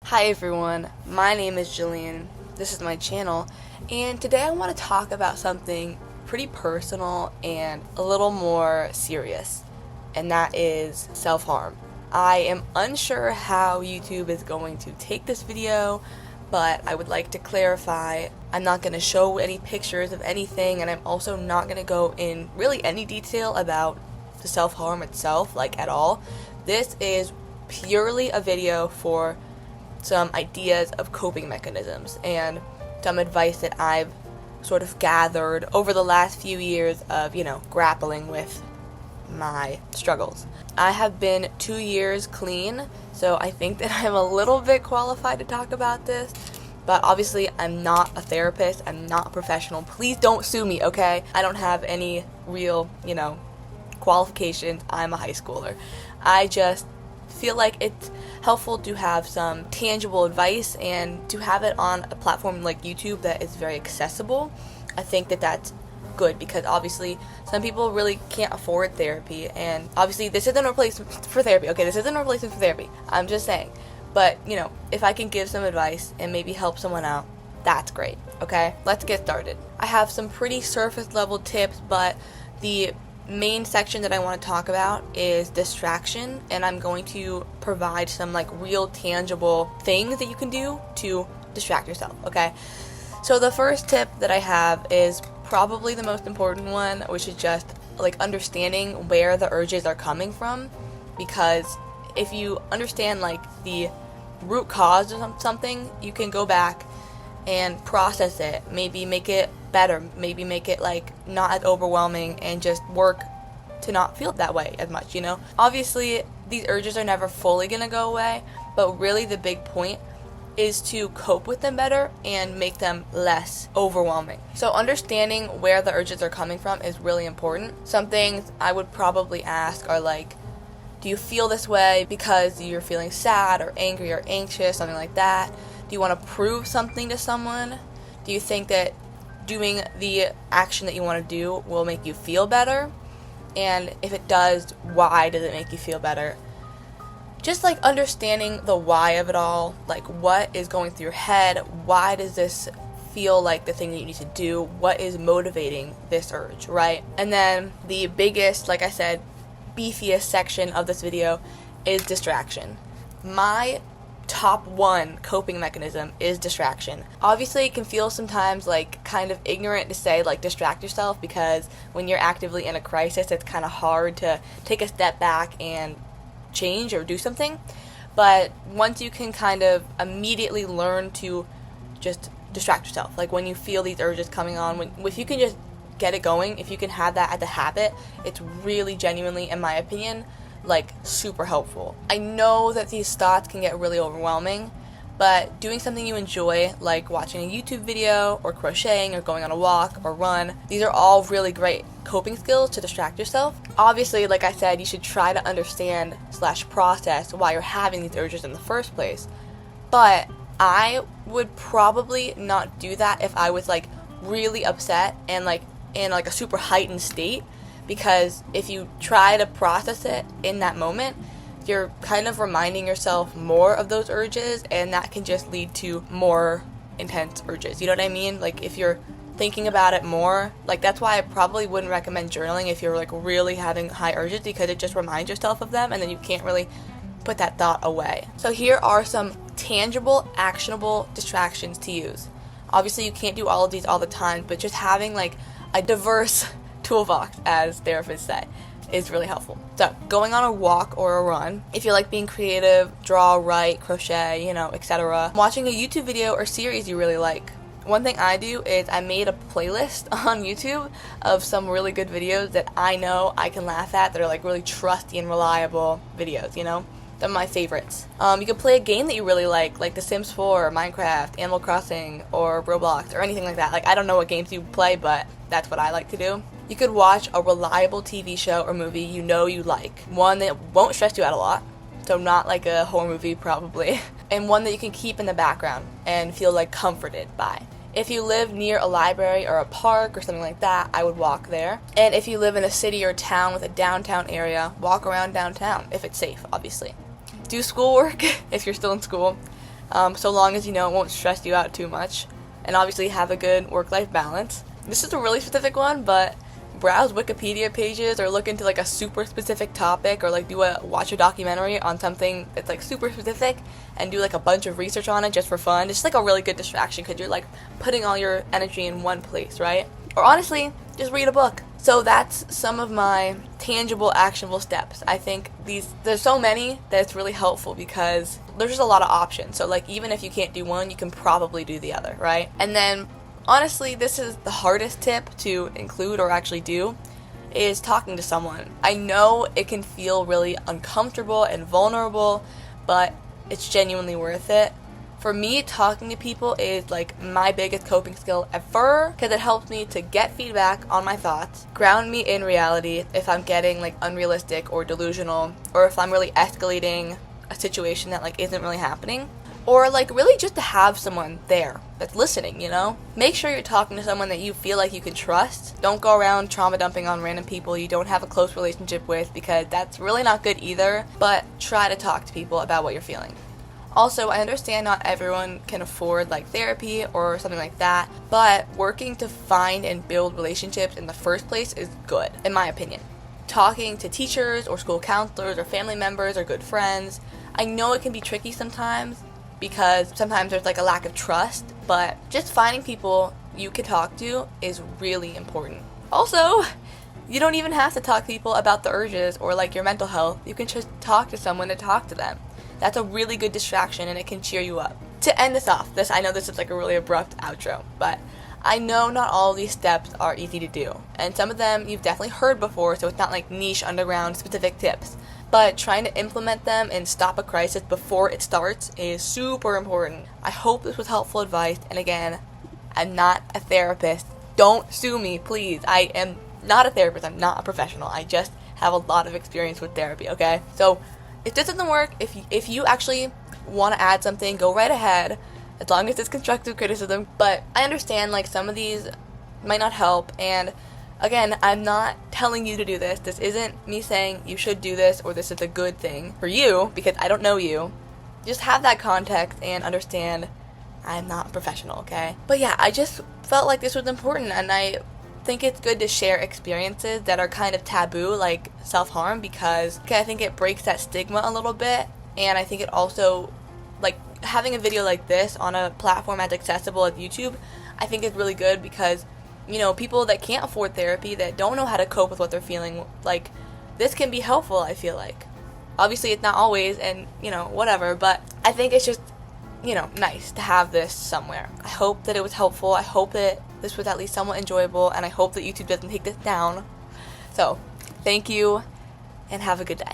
Hi everyone, my name is Jillian, this is my channel, and today I want to talk about something pretty personal and a little more serious, and that is self-harm. I am unsure how YouTube is going to take this video, but I would like to clarify, I'm not going to show any pictures of anything, and I'm also not going to go in really any detail about the self-harm itself, like at all. This is purely a video for some ideas of coping mechanisms and some advice that I've sort of gathered over the last few years of, grappling with my struggles. I have been 2 years clean, so I think that I'm a little bit qualified to talk about this, but obviously I'm not a therapist, I'm not a professional. Please don't sue me, okay? I don't have any real, qualifications. I'm a high schooler. I just feel like it's helpful to have some tangible advice and to have it on a platform like YouTube that is very accessible. I think that that's good because obviously some people really can't afford therapy, and obviously this isn't a replacement for therapy. Okay, this isn't a replacement for therapy. I'm just saying. But, if I can give some advice and maybe help someone out, that's great. Okay, let's get started. I have some pretty surface level tips, but the main section that I want to talk about is distraction, and I'm going to provide some real tangible things that you can do to distract yourself, okay? So the first tip that I have is probably the most important one, which is just understanding where the urges are coming from, because if you understand the root cause of something, you can go back and process it, maybe make it better, maybe make it not as overwhelming, and just work to not feel that way as much, Obviously, these urges are never fully gonna go away, but really the big point is to cope with them better and make them less overwhelming. So understanding where the urges are coming from is really important. Some things I would probably ask are do you feel this way because you're feeling sad or angry or anxious, something like that? Do you want to prove something to someone? Do you think that doing the action that you want to do will make you feel better? And if it does, why does it make you feel better? Just understanding the why of it all, what is going through your head, why does this feel like the thing that you need to do, what is motivating this urge, right? And then the biggest, like I said, beefiest section of this video is distraction. My top one coping mechanism is distraction. Obviously, it can feel sometimes kind of ignorant to say distract yourself, because when you're actively in a crisis, it's kind of hard to take a step back and change or do something. But once you can kind of immediately learn to just distract yourself, when you feel these urges coming on, if you can just get it going, if you can have that as a habit, it's really genuinely, in my opinion, super helpful. I know that these thoughts can get really overwhelming, but doing something you enjoy, like watching a YouTube video or crocheting or going on a walk or run, these are all really great coping skills to distract yourself. Obviously, like I said, you should try to understand / process why you're having these urges in the first place. But I would probably not do that if I was really upset and in a super heightened state, because if you try to process it in that moment, you're kind of reminding yourself more of those urges, and that can just lead to more intense urges. You know what I mean? If you're thinking about it more, that's why I probably wouldn't recommend journaling if you're really having high urges, because it just reminds yourself of them and then you can't really put that thought away. So here are some tangible, actionable distractions to use. Obviously, you can't do all of these all the time, but just having a diverse toolbox, as therapists say, is really helpful. So, going on a walk or a run, if you like being creative, draw, write, crochet, etc. Watching a YouTube video or series you really like. One thing I do is I made a playlist on YouTube of some really good videos that I know I can laugh at, that are really trusty and reliable videos, They're my favorites. You can play a game that you really like The Sims 4, Minecraft, Animal Crossing, or Roblox, or anything like that. I don't know what games you play, but that's what I like to do. You could watch a reliable TV show or movie you like. One that won't stress you out a lot, so not a horror movie probably, and one that you can keep in the background and feel comforted by. If you live near a library or a park or something like that, I would walk there. And if you live in a city or town with a downtown area, walk around downtown, if it's safe, obviously. Do schoolwork if you're still in school. so long as, it won't stress you out too much. And obviously have a good work-life balance. This is a really specific one, but browse Wikipedia pages or look into like a super specific topic, or like watch a documentary on something that's like super specific and do like a bunch of research on it just for fun. It's just like a really good distraction because you're like putting all your energy in one place, right? Or honestly, just read a book. So that's some of my tangible, actionable steps. I think there's so many that it's really helpful because there's just a lot of options. So like even if you can't do one, you can probably do the other, right? And then honestly, this is the hardest tip to include or actually do, is talking to someone. I know it can feel really uncomfortable and vulnerable, but it's genuinely worth it. For me, talking to people is like my biggest coping skill ever because it helps me to get feedback on my thoughts, ground me in reality if I'm getting like unrealistic or delusional, or if I'm really escalating a situation that like isn't really happening, or like really just to have someone there that's listening, Make sure you're talking to someone that you feel like you can trust. Don't go around trauma dumping on random people you don't have a close relationship with, because that's really not good either, but try to talk to people about what you're feeling. Also, I understand not everyone can afford like therapy or something like that, but working to find and build relationships in the first place is good, in my opinion. Talking to teachers or school counselors or family members or good friends. I know it can be tricky sometimes because sometimes there's like a lack of trust, but just finding people you can talk to is really important. Also, you don't even have to talk to people about the urges or like your mental health. You can just talk to someone to talk to them. That's a really good distraction and it can cheer you up. To end this off, I know this is like a really abrupt outro, but I know not all of these steps are easy to do, and some of them you've definitely heard before, so it's not like niche, underground, specific tips. But trying to implement them and stop a crisis before it starts is super important. I hope this was helpful advice, and again, I'm not a therapist. Don't sue me, please. I am not a therapist. I'm not a professional. I just have a lot of experience with therapy, okay? So if this doesn't work, if you actually want to add something, go right ahead, as long as it's constructive criticism. But I understand like some of these might not help, and again, I'm not telling you to do this. This isn't me saying you should do this or this is a good thing for you, because I don't know you. Just have that context and understand I'm not a professional, okay? But yeah, I just felt like this was important, and I think it's good to share experiences that are kind of taboo, like self-harm, because I think it breaks that stigma a little bit. And I think it also, like, having a video like this on a platform as accessible as YouTube, I think is really good because, people that can't afford therapy, that don't know how to cope with what they're feeling, like, this can be helpful, I feel like. Obviously, it's not always, and, whatever, but I think it's just, nice to have this somewhere. I hope that it was helpful. I hope that this was at least somewhat enjoyable, and I hope that YouTube doesn't take this down. So, thank you, and have a good day.